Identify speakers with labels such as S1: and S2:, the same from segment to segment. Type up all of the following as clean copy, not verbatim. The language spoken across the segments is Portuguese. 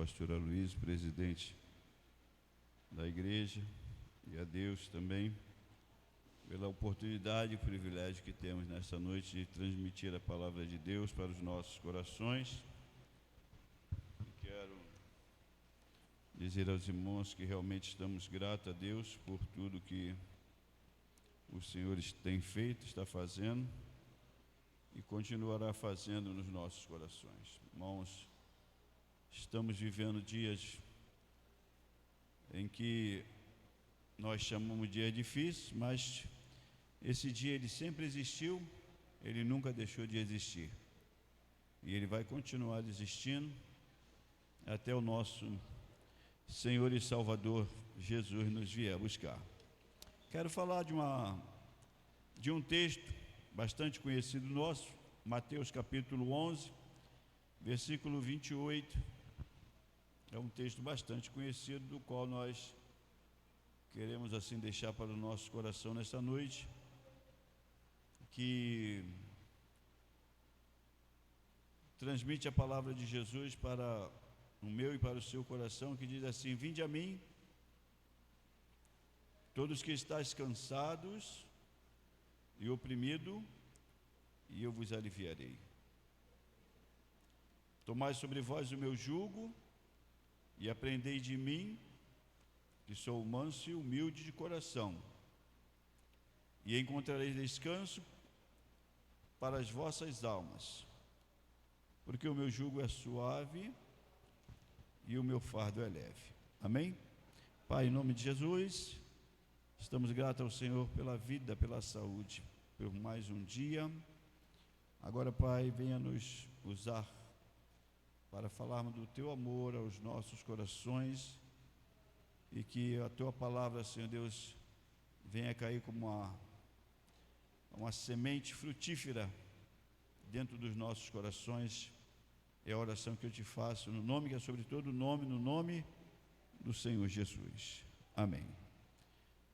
S1: pastor Aloysio, presidente da igreja, e a Deus também pela oportunidade e privilégio que temos nesta noite de transmitir a palavra de Deus para os nossos corações. E quero dizer aos irmãos que realmente estamos gratos a Deus por tudo que o Senhor tem feito, está fazendo e continuará fazendo nos nossos corações. Irmãos, estamos vivendo dias em que nós chamamos de dia difícil, mas esse dia ele sempre existiu, ele nunca deixou de existir. E ele vai continuar existindo até o nosso Senhor e Salvador Jesus nos vier buscar. Quero falar de um texto bastante conhecido nosso, Mateus capítulo 11, versículo 28. É um texto bastante conhecido, do qual nós queremos assim deixar para o nosso coração nesta noite, que transmite a palavra de Jesus para o meu e para o seu coração, que diz assim: vinde a mim, todos que estáis cansados e oprimidos, e eu vos aliviarei. Tomai sobre vós o meu jugo e aprendei de mim, que sou manso e humilde de coração, e encontrareis descanso para as vossas almas, porque o meu jugo é suave e o meu fardo é leve. Amém? Pai, em nome de Jesus, estamos gratos ao Senhor pela vida, pela saúde, por mais um dia. Agora, Pai, venha nos usar para falarmos do Teu amor aos nossos corações, e que a Tua palavra, Senhor Deus, venha cair como uma semente frutífera dentro dos nossos corações. É a oração que eu te faço, no nome que é sobre todo nome, no nome do Senhor Jesus. Amém.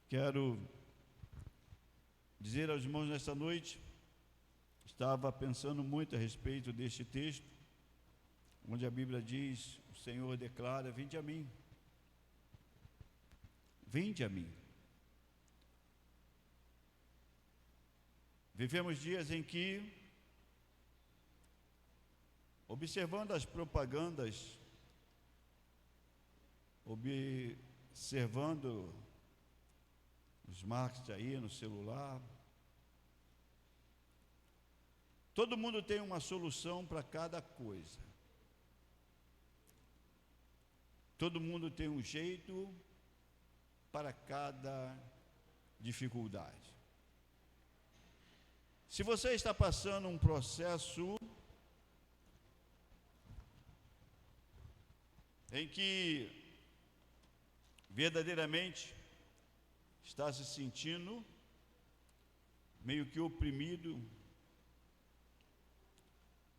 S1: Quero dizer aos irmãos nesta noite, estava pensando muito a respeito deste texto, onde a Bíblia diz, o Senhor declara: vinde a mim. Vinde a mim. Vivemos dias em que, observando as propagandas, observando os marketing aí no celular, todo mundo tem uma solução para cada coisa. Todo mundo tem um jeito para cada dificuldade. Se você está passando um processo em que verdadeiramente está se sentindo meio que oprimido,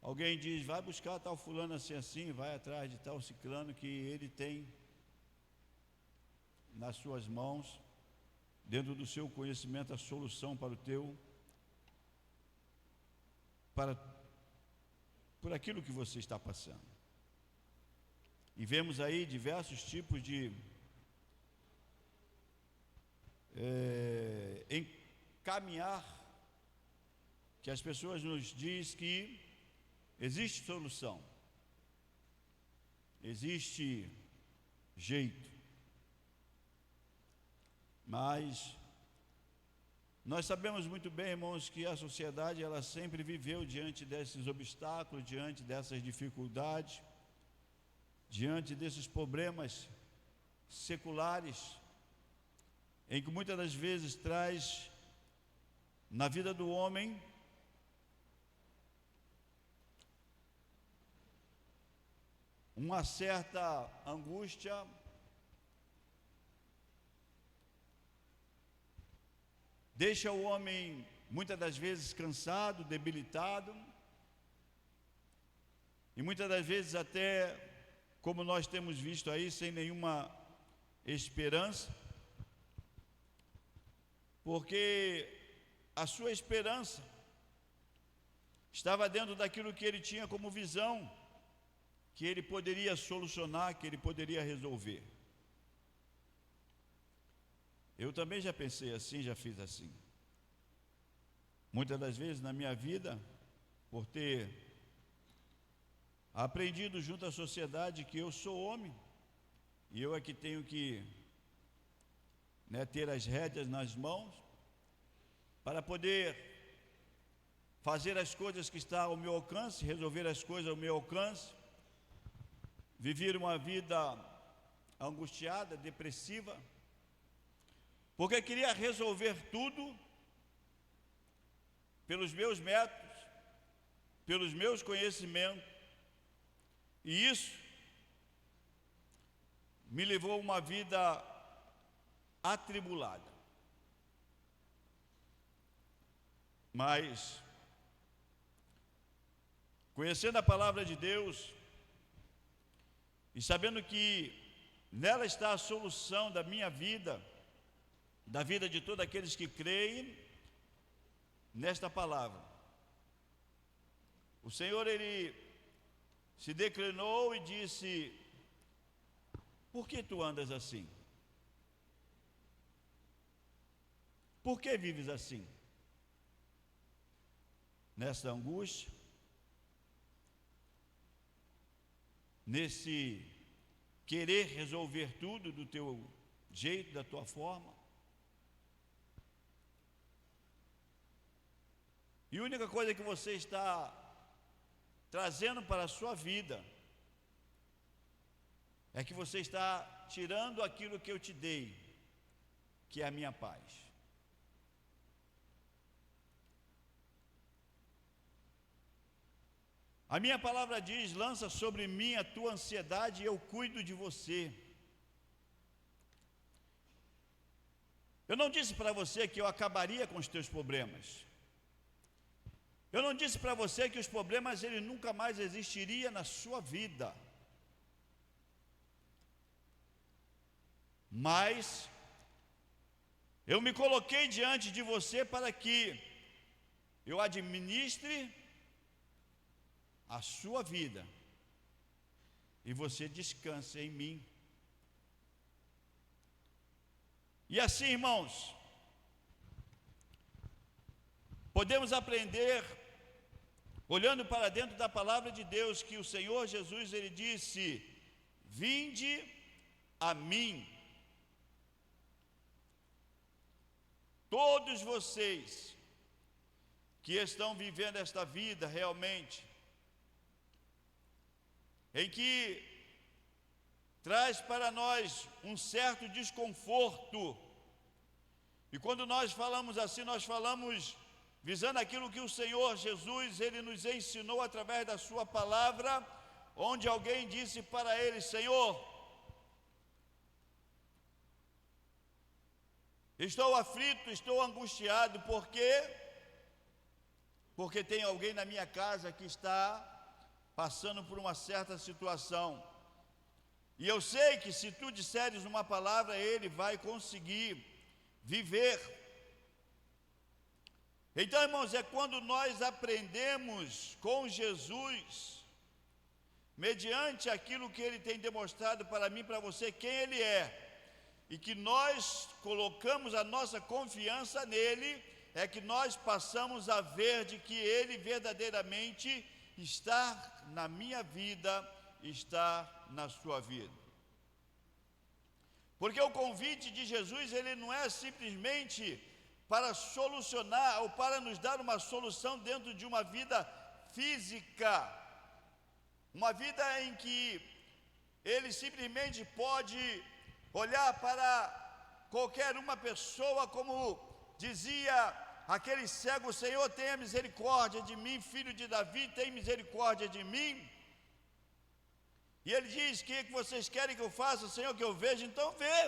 S1: alguém diz: vai buscar tal fulano assim, vai atrás de tal ciclano, que ele tem nas suas mãos, dentro do seu conhecimento, a solução para o teu, por aquilo que você está passando. E vemos aí diversos tipos de encaminhar, que as pessoas nos diz que existe solução, existe jeito. Mas nós sabemos muito bem, irmãos, que a sociedade ela sempre viveu diante desses obstáculos, diante dessas dificuldades, diante desses problemas seculares, em que muitas das vezes traz na vida do homem uma certa angústia, deixa o homem muitas das vezes cansado, debilitado, e muitas das vezes até, como nós temos visto aí, sem nenhuma esperança, porque a sua esperança estava dentro daquilo que ele tinha como visão, que ele poderia solucionar, que ele poderia resolver. Eu também já pensei assim, já fiz assim. Muitas das vezes na minha vida, por ter aprendido junto à sociedade que eu sou homem, e eu é que tenho que ter as rédeas nas mãos, para poder fazer as coisas que estão ao meu alcance, resolver as coisas ao meu alcance, viver uma vida angustiada, depressiva, porque eu queria resolver tudo pelos meus métodos, pelos meus conhecimentos, e isso me levou a uma vida atribulada. Mas, conhecendo a palavra de Deus e sabendo que nela está a solução da minha vida, da vida de todos aqueles que creem nesta palavra, o Senhor, Ele se declinou e disse: por que tu andas assim? Por que vives assim? Nessa angústia, nesse querer resolver tudo do teu jeito, da tua forma. E a única coisa que você está trazendo para a sua vida é que você está tirando aquilo que eu te dei, que é a minha paz. A minha palavra diz: lança sobre mim a tua ansiedade e eu cuido de você. Eu não disse para você que eu acabaria com os teus problemas. Eu não disse para você que os problemas ele nunca mais existiria na sua vida. Mas eu me coloquei diante de você para que eu administre a sua vida e você descanse em mim. E assim, irmãos, podemos aprender, olhando para dentro da palavra de Deus, que o Senhor Jesus, Ele disse: vinde a mim, todos vocês que estão vivendo esta vida realmente, em que traz para nós um certo desconforto, e quando nós falamos assim, nós falamos visando aquilo que o Senhor Jesus, Ele nos ensinou através da sua palavra, onde alguém disse para Ele: Senhor, estou aflito, estou angustiado, por quê? Porque tem alguém na minha casa que está passando por uma certa situação, e eu sei que se tu disseres uma palavra, ele vai conseguir viver. Então, irmãos, é quando nós aprendemos com Jesus, mediante aquilo que Ele tem demonstrado para mim, para você, quem Ele é, e que nós colocamos a nossa confiança nele, é que nós passamos a ver de que Ele verdadeiramente está na minha vida, está na sua vida. Porque o convite de Jesus, ele não é simplesmente para solucionar ou para nos dar uma solução dentro de uma vida física, uma vida em que Ele simplesmente pode olhar para qualquer uma pessoa, como dizia aquele cego: Senhor, tenha misericórdia de mim, filho de Davi, tem misericórdia de mim. E ele diz: o que vocês querem que eu faça, Senhor, que eu veja? Então vê.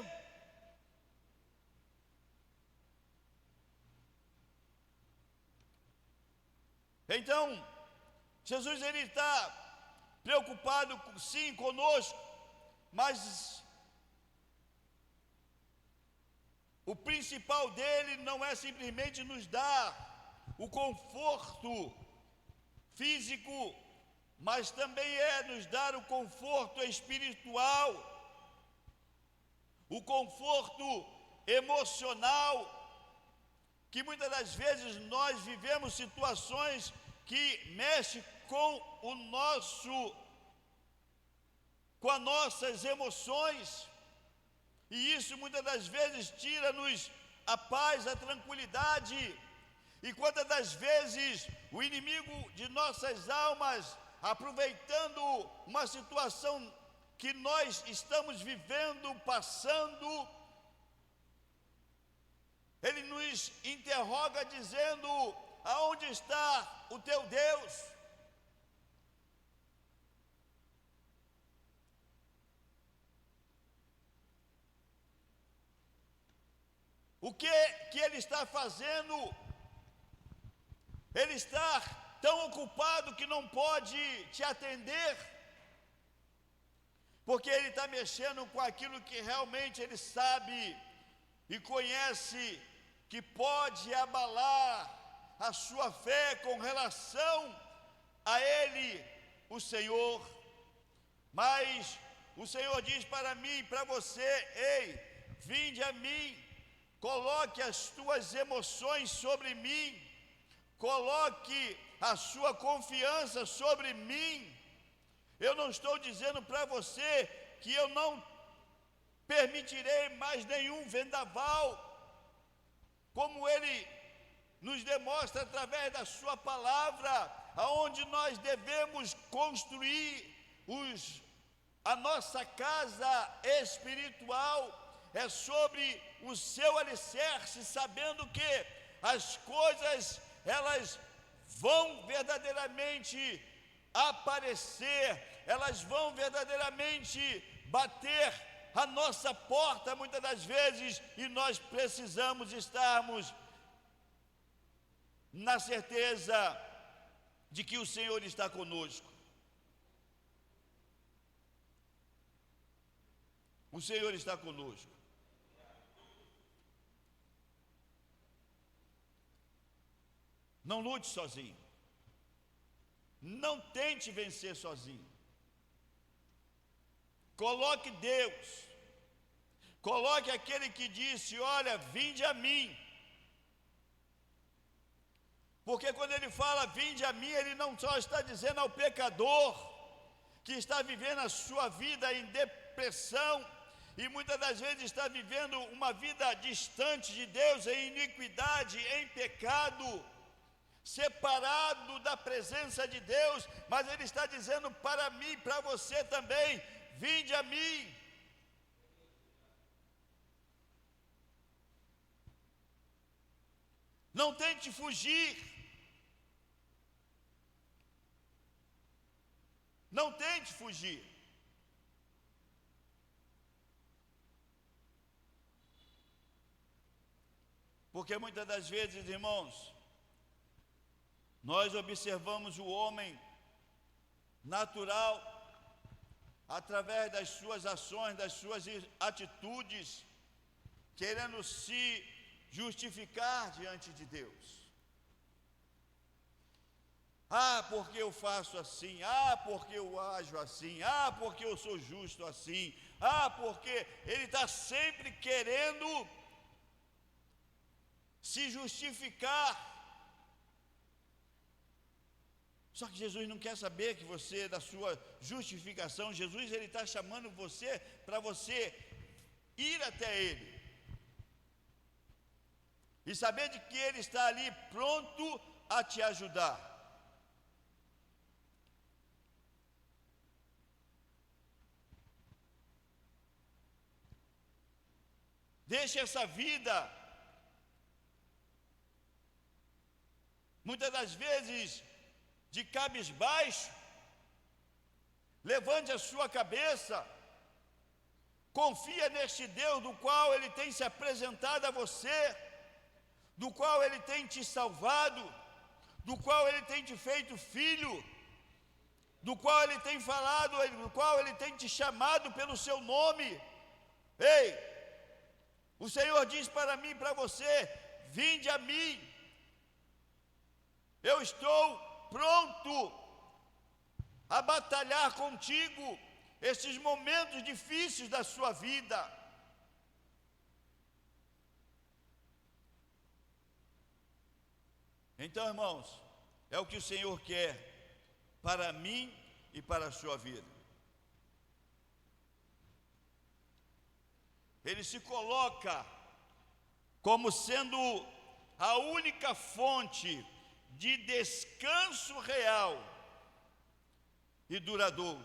S1: Então, Jesus, ele está preocupado sim conosco, mas o principal dele não é simplesmente nos dar o conforto físico mas também é nos dar o conforto espiritual, o conforto emocional, que muitas das vezes nós vivemos situações que mexem com as nossas emoções, e isso muitas das vezes tira-nos a paz, a tranquilidade, e quantas das vezes o inimigo de nossas almas, aproveitando uma situação que nós estamos vivendo, passando, ele nos interroga dizendo: aonde está o teu Deus? O que ele está fazendo? Ele está tão ocupado que não pode te atender, porque ele está mexendo com aquilo que realmente ele sabe e conhece, que pode abalar a sua fé com relação a ele, o Senhor. Mas o Senhor diz para mim e para você: ei, vinde a mim, coloque as tuas emoções sobre mim, coloque a sua confiança sobre mim. Eu não estou dizendo para você que eu não permitirei mais nenhum vendaval, como ele nos demonstra através da sua palavra, aonde nós devemos construir a nossa casa espiritual, é sobre o seu alicerce, sabendo que as coisas, elas vão verdadeiramente aparecer, elas vão verdadeiramente bater a nossa porta muitas das vezes, e nós precisamos estarmos na certeza de que o Senhor está conosco. O Senhor está conosco. Não lute sozinho. Não tente vencer sozinho. Coloque Deus. Coloque aquele que disse: olha, vinde a mim. Porque quando ele fala vinde a mim, ele não só está dizendo ao pecador que está vivendo a sua vida em depressão, e muitas das vezes está vivendo uma vida distante de Deus, em iniquidade, em pecado, separado da presença de Deus, mas ele está dizendo para mim, para você também: vinde a mim. Não tente fugir. Não tente fugir. Porque muitas das vezes, irmãos, nós observamos o homem natural, através das suas ações, das suas atitudes, querendo se justificar diante de Deus. Ah, porque eu faço assim, ah, porque eu ajo assim, ah, porque eu sou justo assim, ah, porque ele está sempre querendo se justificar. Só que Jesus não quer saber que você, da sua justificação. Jesus, ele está chamando você para você ir até ele e saber de que ele está ali pronto a te ajudar. Deixe essa vida, muitas das vezes, de cabisbaixo. Levante a sua cabeça, confia neste Deus do qual ele tem se apresentado a você, do qual ele tem te salvado, do qual ele tem te feito filho, do qual ele tem falado, do qual ele tem te chamado pelo seu nome. Ei, o Senhor diz para mim e para você: vinde a mim, eu estou pronto a batalhar contigo esses momentos difíceis da sua vida. Então, irmãos, é o que o Senhor quer para mim e para a sua vida. Ele se coloca como sendo a única fonte de descanso real e duradouro.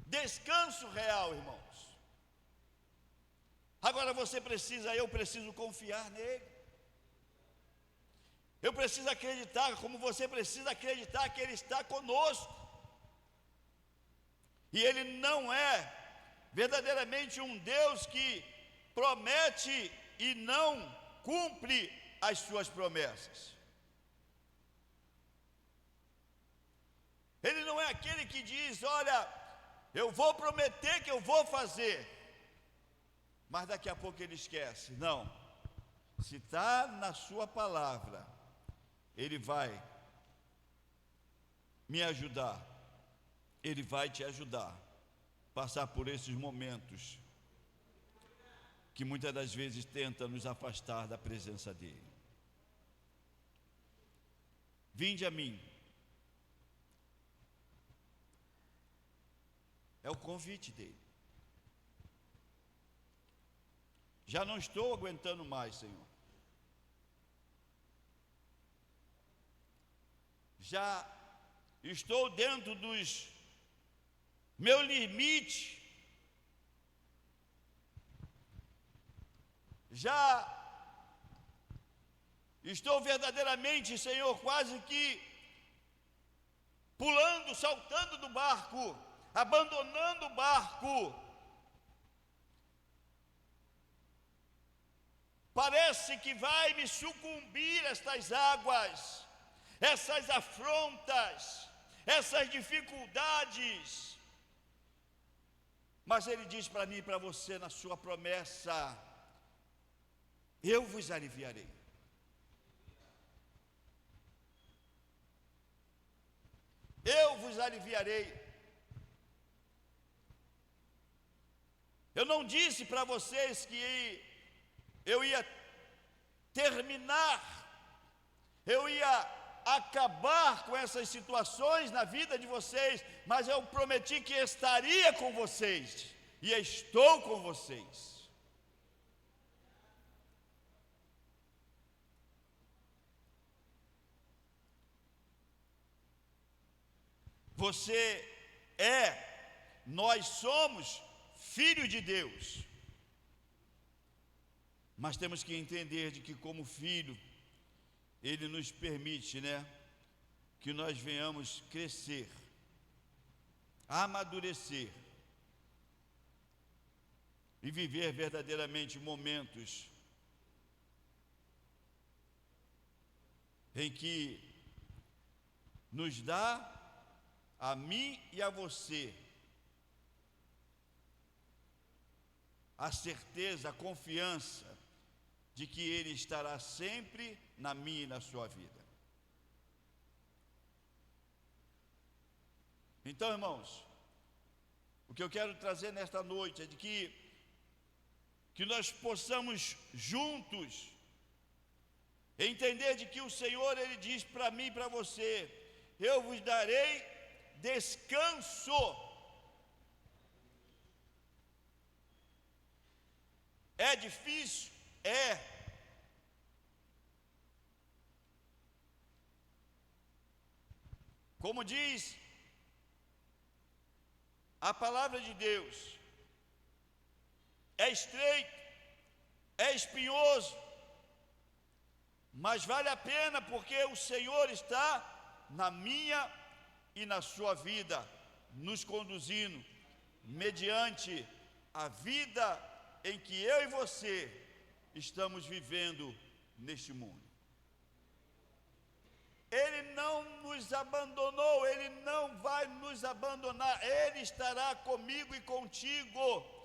S1: Descanso real, irmãos. Agora eu preciso confiar nele. Eu preciso acreditar, como você precisa acreditar que Ele está conosco. E Ele não é verdadeiramente um Deus que promete e não cumpre as suas promessas. Ele não é aquele que diz: olha, eu vou prometer que eu vou fazer, mas daqui a pouco ele esquece. Não, se está na sua palavra, Ele vai me ajudar, Ele vai te ajudar a passar por esses momentos que muitas das vezes tenta nos afastar da presença dEle. Vinde a mim. É o convite dEle. Já não estou aguentando mais, Senhor. Já estou dentro dos meu limite. Já estou verdadeiramente, Senhor, quase que pulando, saltando do barco, abandonando o barco. Parece que vai me sucumbir estas águas, essas afrontas, essas dificuldades. Mas Ele diz para mim e para você na sua promessa: eu vos aliviarei. Eu vos aliviarei. Eu não disse para vocês que eu ia terminar, eu ia acabar com essas situações na vida de vocês, mas eu prometi que estaria com vocês, e estou com vocês. Nós somos filhos de Deus, mas temos que entender de que como filho, Ele nos permite, que nós venhamos crescer, amadurecer e viver verdadeiramente momentos em que nos dá a mim e a você a certeza, a confiança de que Ele estará sempre na minha e na sua vida. Então, irmãos, o que eu quero trazer nesta noite é de que nós possamos juntos entender de que o Senhor, Ele diz para mim e para você: eu vos darei descanso. É difícil? É. Como diz a palavra de Deus, é estreito, é espinhoso, mas vale a pena, porque o Senhor está na minha e na sua vida, nos conduzindo mediante a vida em que eu e você estamos vivendo neste mundo. Ele não nos abandonou, Ele não vai nos abandonar, Ele estará comigo e contigo.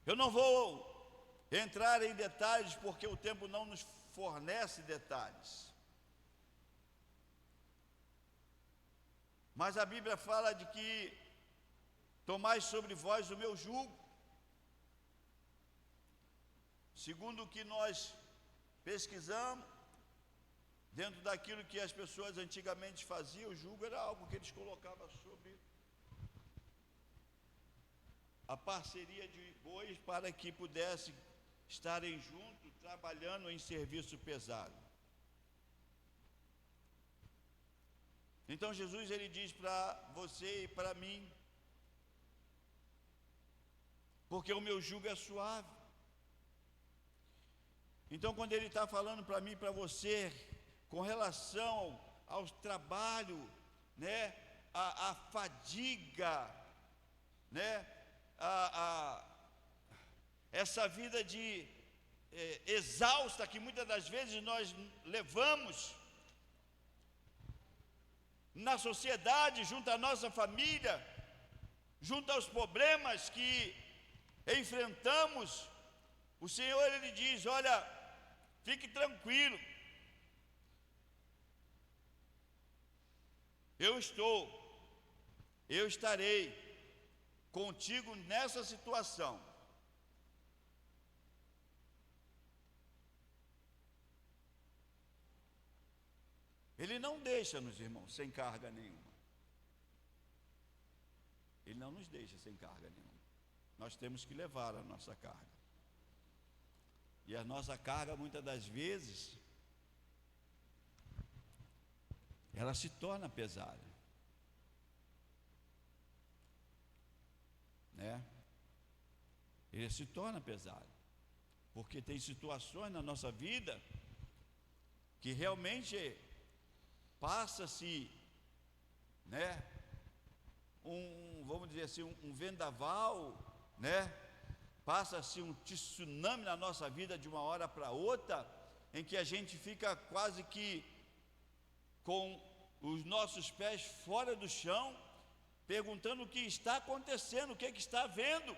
S1: Eu não vou entrar em detalhes, porque o tempo não nos fornece detalhes. Mas a Bíblia fala de que tomai sobre vós o meu jugo. Segundo o que nós pesquisamos, dentro daquilo que as pessoas antigamente faziam, o jugo era algo que eles colocavam sobre a parceria de bois para que pudessem estarem juntos, trabalhando em serviço pesado. Então Jesus, ele diz para você e para mim, porque o meu jugo é suave. Então quando ele está falando para mim e para você, com relação ao trabalho, né, a fadiga, né, essa vida de exausta que muitas das vezes nós levamos na sociedade, junto à nossa família, junto aos problemas que enfrentamos, o Senhor, ele diz: olha, fique tranquilo, eu estarei contigo nessa situação. Ele não deixa, meus irmãos, sem carga nenhuma. Ele não nos deixa sem carga nenhuma. Nós temos que levar a nossa carga. E a nossa carga, muitas das vezes, ela se torna pesada, né? Ele se torna pesado, porque tem situações na nossa vida que realmente passa-se, né, vamos dizer assim, um vendaval, né? Passa-se um tsunami na nossa vida de uma hora para outra, em que a gente fica quase que com os nossos pés fora do chão, perguntando o que está acontecendo, o que está havendo.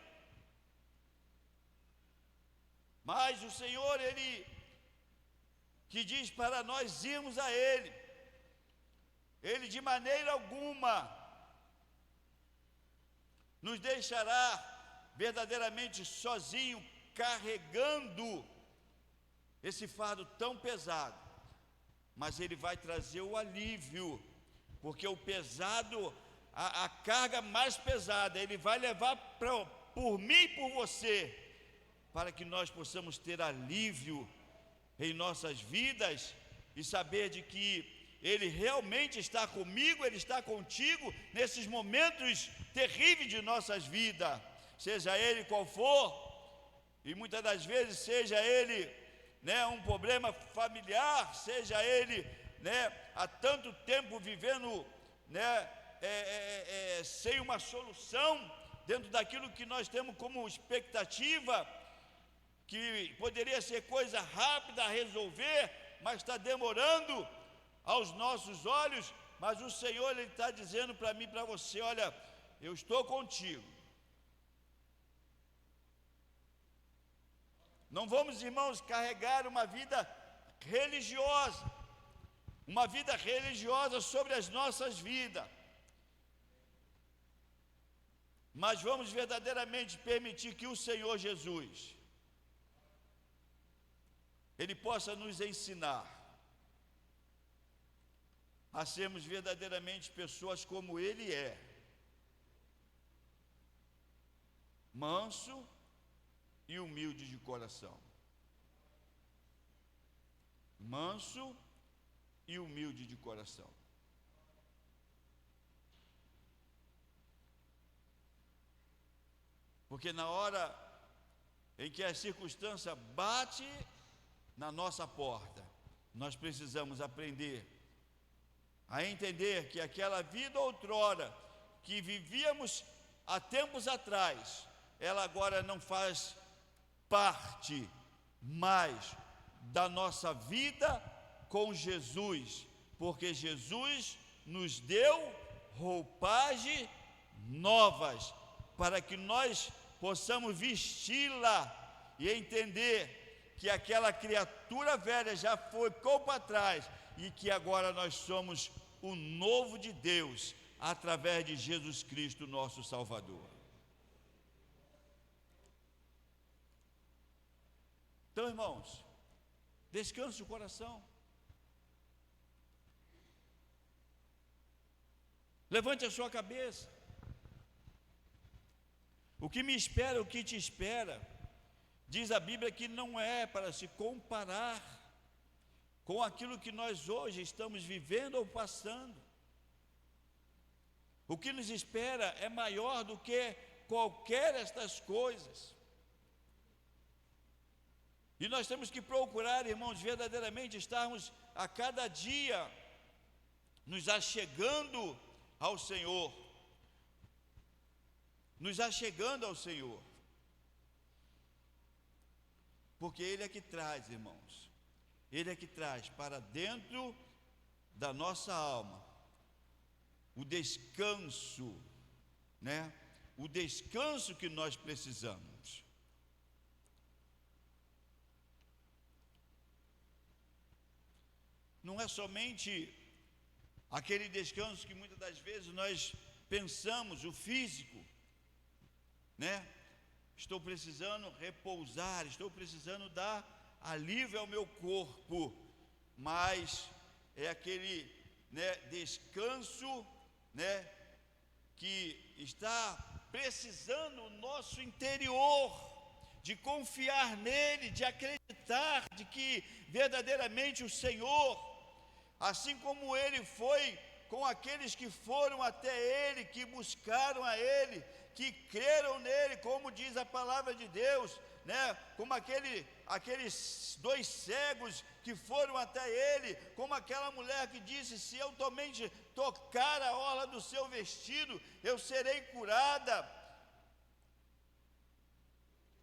S1: Mas o Senhor, ele que diz para nós irmos a Ele, Ele de maneira alguma nos deixará verdadeiramente sozinho, carregando esse fardo tão pesado, mas Ele vai trazer o alívio, porque o pesado, a carga mais pesada, Ele vai levar por mim e por você, para que nós possamos ter alívio em nossas vidas e saber de que Ele realmente está comigo, Ele está contigo nesses momentos terríveis de nossas vidas, seja ele qual for, e muitas das vezes seja ele, né, um problema familiar, seja ele, né, há tanto tempo vivendo, né, sem uma solução dentro daquilo que nós temos como expectativa, que poderia ser coisa rápida a resolver, mas está demorando aos nossos olhos. Mas o Senhor, Ele está dizendo para mim e para você: olha, eu estou contigo. Não vamos, irmãos, carregar uma vida religiosa sobre as nossas vidas, mas vamos verdadeiramente permitir que o Senhor Jesus, Ele possa nos ensinar a sermos verdadeiramente pessoas como Ele é, manso e humilde de coração. Manso e humilde de coração. Porque na hora em que a circunstância bate na nossa porta, nós precisamos aprender a entender que aquela vida outrora que vivíamos há tempos atrás, ela agora não faz parte mais da nossa vida com Jesus, porque Jesus nos deu roupagens novas para que nós possamos vesti-la e entender que aquela criatura velha já ficou para trás e que agora nós somos o novo de Deus através de Jesus Cristo, nosso Salvador. Então, irmãos, descanse o coração. Levante a sua cabeça. O que me espera, o que te espera, diz a Bíblia que não é para se comparar com aquilo que nós hoje estamos vivendo ou passando. O que nos espera é maior do que qualquer destas coisas. E nós temos que procurar, irmãos, verdadeiramente estarmos a cada dia nos achegando ao Senhor. Nos achegando ao Senhor. Porque Ele é que traz, irmãos. Ele é que traz para dentro da nossa alma o descanso, né? O descanso que nós precisamos. Não é somente aquele descanso que muitas das vezes nós pensamos, o físico, né? Estou precisando repousar, estou precisando dar alívio ao meu corpo, mas é aquele, né, descanso, né, que está precisando o nosso interior, de confiar nele, de acreditar de que verdadeiramente o Senhor, assim como Ele foi com aqueles que foram até Ele, que buscaram a Ele, que creram nele, como diz a palavra de Deus, né? Como aqueles dois cegos que foram até Ele, como aquela mulher que disse: se eu somente tocar a orla do seu vestido, eu serei curada.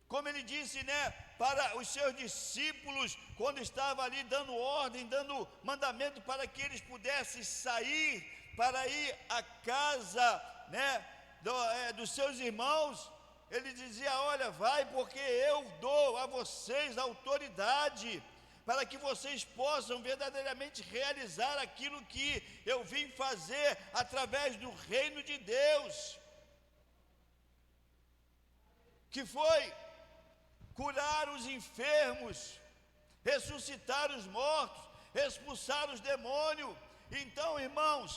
S1: Como Ele disse, né, para os seus discípulos, quando estava ali dando ordem, dando mandamento para que eles pudessem sair, para ir à casa, né, dos seus irmãos, Ele dizia: olha, vai, porque eu dou a vocês a autoridade, para que vocês possam verdadeiramente realizar aquilo que eu vim fazer através do reino de Deus, que foi curar os enfermos, ressuscitar os mortos, expulsar os demônios. Então, irmãos,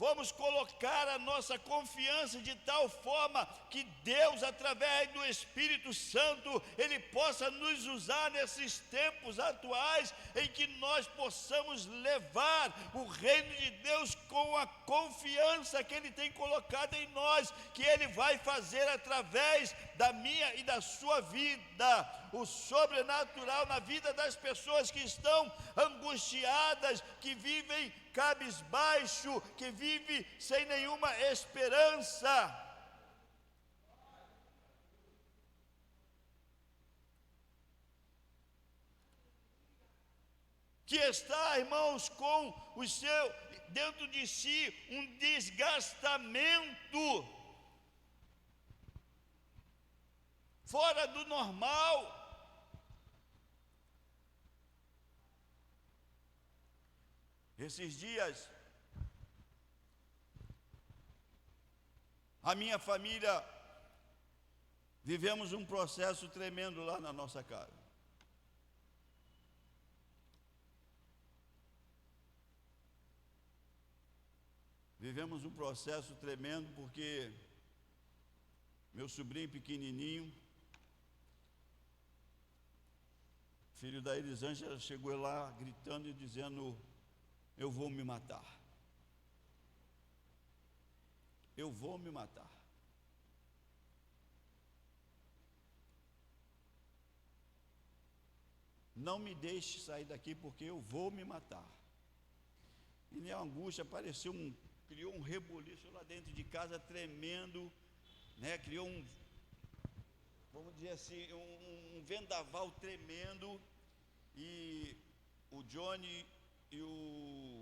S1: vamos colocar a nossa confiança de tal forma que Deus, através do Espírito Santo, Ele possa nos usar nesses tempos atuais, em que nós possamos levar o reino de Deus com a confiança que Ele tem colocado em nós, que Ele vai fazer através da minha e da sua vida, o sobrenatural na vida das pessoas que estão angustiadas, que vivem cabisbaixo, que vive sem nenhuma esperança. Que está, irmãos, com o seu, dentro de si, um desgastamento fora do normal. Esses dias, a minha família, vivemos um processo tremendo lá na nossa casa. Vivemos um processo tremendo porque meu sobrinho pequenininho, filho da Elisângela, chegou lá gritando e dizendo: eu vou me matar. Eu vou me matar. Não me deixe sair daqui porque eu vou me matar. E minha angústia criou um reboliço lá dentro de casa tremendo, né? Criou vamos dizer assim, um vendaval tremendo. E o Johnny e o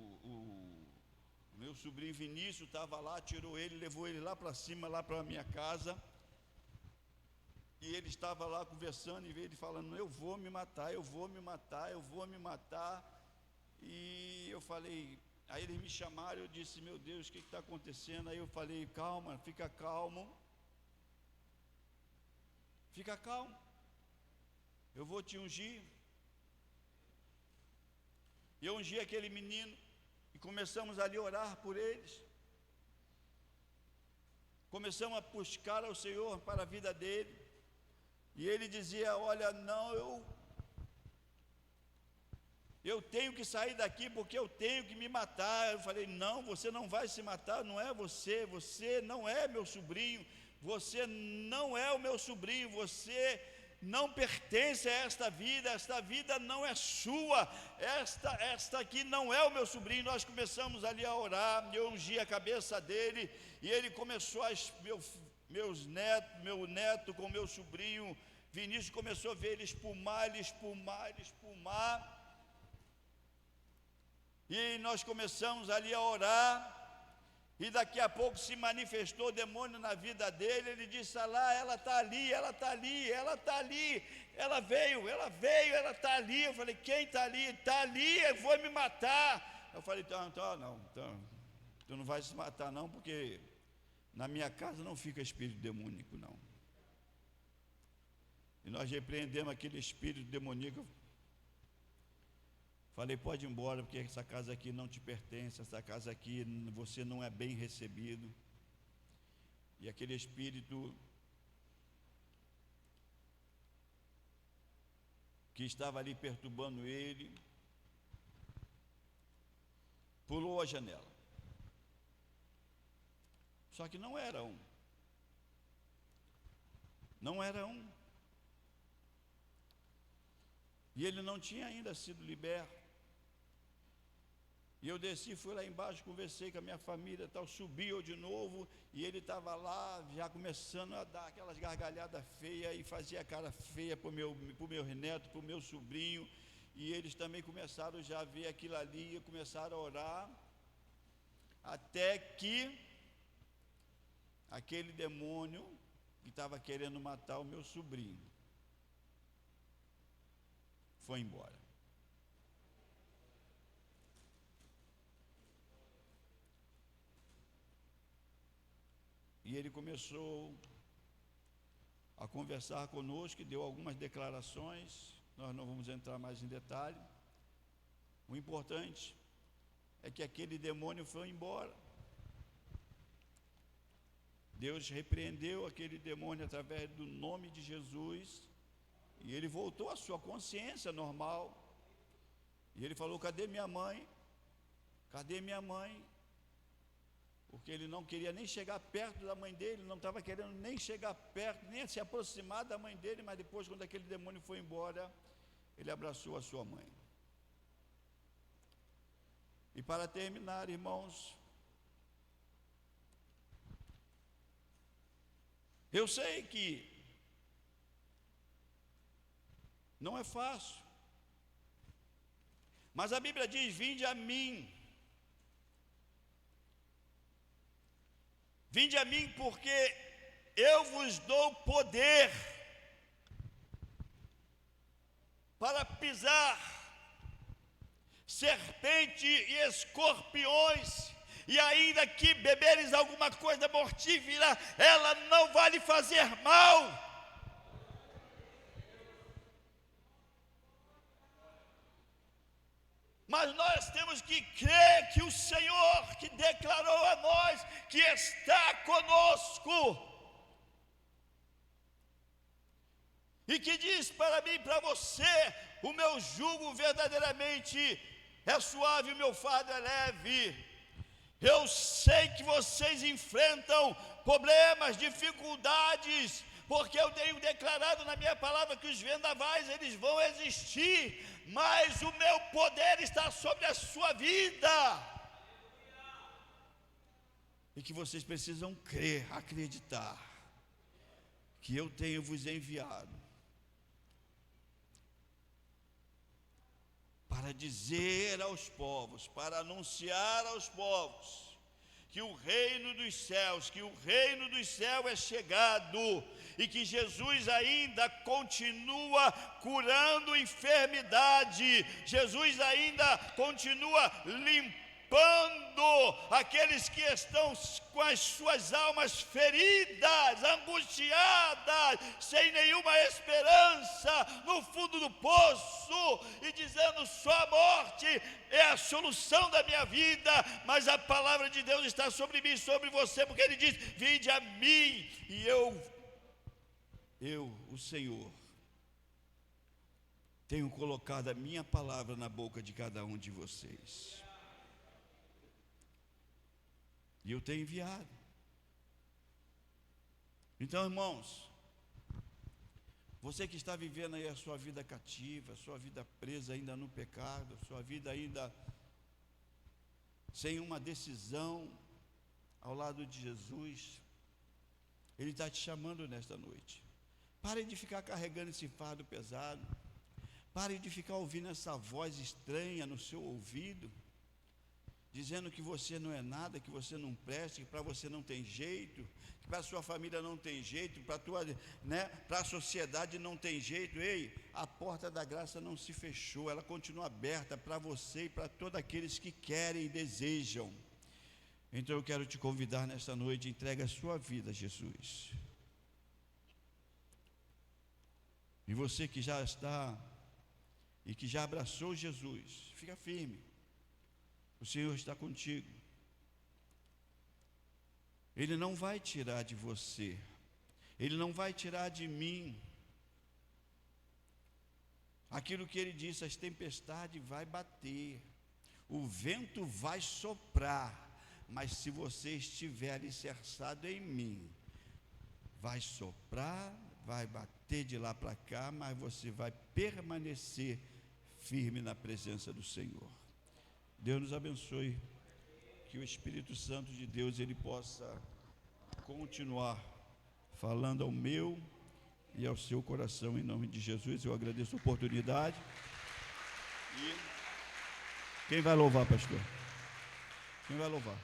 S1: meu sobrinho Vinícius estava lá, tirou ele, levou ele lá para cima, lá para a minha casa. ele estava lá conversando e veio ele falando, eu vou me matar, eu vou me matar, eu vou me matar. E eu falei, aí eles me chamaram, eu disse, meu Deus, o que está acontecendo? Aí eu falei, calma, fica calmo, eu vou te ungir. E eu ungi aquele menino, e começamos ali a orar por eles. Começamos a buscar ao Senhor para a vida dele. E ele dizia, olha, não, eu tenho que sair daqui porque eu tenho que me matar. Eu falei, não, você não vai se matar, não é você não é meu sobrinho, você não é o meu sobrinho, você não pertence a esta vida não é sua, esta aqui não é o meu sobrinho. Nós começamos ali a orar, eu ungi a cabeça dele, e ele começou meu neto com meu sobrinho Vinícius começou a ver ele espumar, e nós começamos ali a orar. E daqui a pouco se manifestou o demônio na vida dele. Ele disse, lá, ela está ali, ela veio, ela está ali. Eu falei, quem está ali? Está ali, eu vou me matar. Eu falei, então, tu não vai se matar não, porque na minha casa não fica espírito demoníaco não. E nós repreendemos aquele espírito demoníaco. Falei, pode ir embora, porque essa casa aqui não te pertence, essa casa aqui você não é bem recebido. E aquele espírito que estava ali perturbando ele, pulou a janela. Só que não era um. E ele não tinha ainda sido liberto. E eu desci, fui lá embaixo, conversei com a minha família, tal, subi eu de novo, e ele estava lá, já começando a dar aquelas gargalhadas feias, e fazia cara feia para o meu neto, para o meu sobrinho, e eles também começaram já a ver aquilo ali, e começaram a orar, até que aquele demônio que estava querendo matar o meu sobrinho foi embora. E ele começou a conversar conosco, e deu algumas declarações. Nós não vamos entrar mais em detalhe. O importante é que aquele demônio foi embora. Deus repreendeu aquele demônio através do nome de Jesus, e ele voltou à sua consciência normal. E ele falou, cadê minha mãe? Porque ele não queria nem chegar perto da mãe dele, não estava querendo nem chegar perto, nem se aproximar da mãe dele. Mas depois, quando aquele demônio foi embora, ele abraçou a sua mãe. E para terminar, irmãos, eu sei que não é fácil, mas a Bíblia diz, vinde a mim, porque eu vos dou poder para pisar serpente e escorpiões, e ainda que beberes alguma coisa mortífera, ela não vai lhe fazer mal. Mas nós temos que crer que o Senhor, que declarou a nós que está conosco, e que diz para mim e para você, o meu jugo verdadeiramente é suave, o meu fardo é leve. Eu sei que vocês enfrentam problemas, dificuldades, porque eu tenho declarado na minha palavra que os vendavais, eles vão existir, mas o meu poder está sobre a sua vida. E que vocês precisam crer, acreditar, que eu tenho vos enviado para dizer aos povos, para anunciar aos povos, que o reino dos céus é chegado, e que Jesus ainda continua curando enfermidade, Jesus ainda continua limpando aqueles que estão com as suas almas feridas, angustiadas, sem nenhuma esperança, no fundo do poço, e dizendo: só a morte é a solução da minha vida. Mas a palavra de Deus está sobre mim e sobre você, porque Ele diz: vinde a mim, e eu, o Senhor, tenho colocado a minha palavra na boca de cada um de vocês, e eu tenho enviado. Então, irmãos, você que está vivendo aí a sua vida cativa, a sua vida presa ainda no pecado, a sua vida ainda sem uma decisão ao lado de Jesus, Ele está te chamando nesta noite. Pare de ficar carregando esse fardo pesado, pare de ficar ouvindo essa voz estranha no seu ouvido, dizendo que você não é nada, que você não presta, que para você não tem jeito, que para a sua família não tem jeito, para a sociedade não tem jeito. Ei, a porta da graça não se fechou, ela continua aberta para você e para todos aqueles que querem e desejam. Então eu quero te convidar nesta noite: entregue a sua vida a Jesus. E você que já está e que já abraçou Jesus, fica firme. O Senhor está contigo. Ele não vai tirar de você, Ele não vai tirar de mim aquilo que Ele disse: as tempestades vai bater, o vento vai soprar, mas se você estiver alicerçado em mim, vai soprar, vai bater de lá para cá, mas você vai permanecer firme na presença do Senhor. Deus nos abençoe, que o Espírito Santo de Deus ele possa continuar falando ao meu e ao seu coração, em nome de Jesus. Eu agradeço a oportunidade. E quem vai louvar, pastor? Quem vai louvar?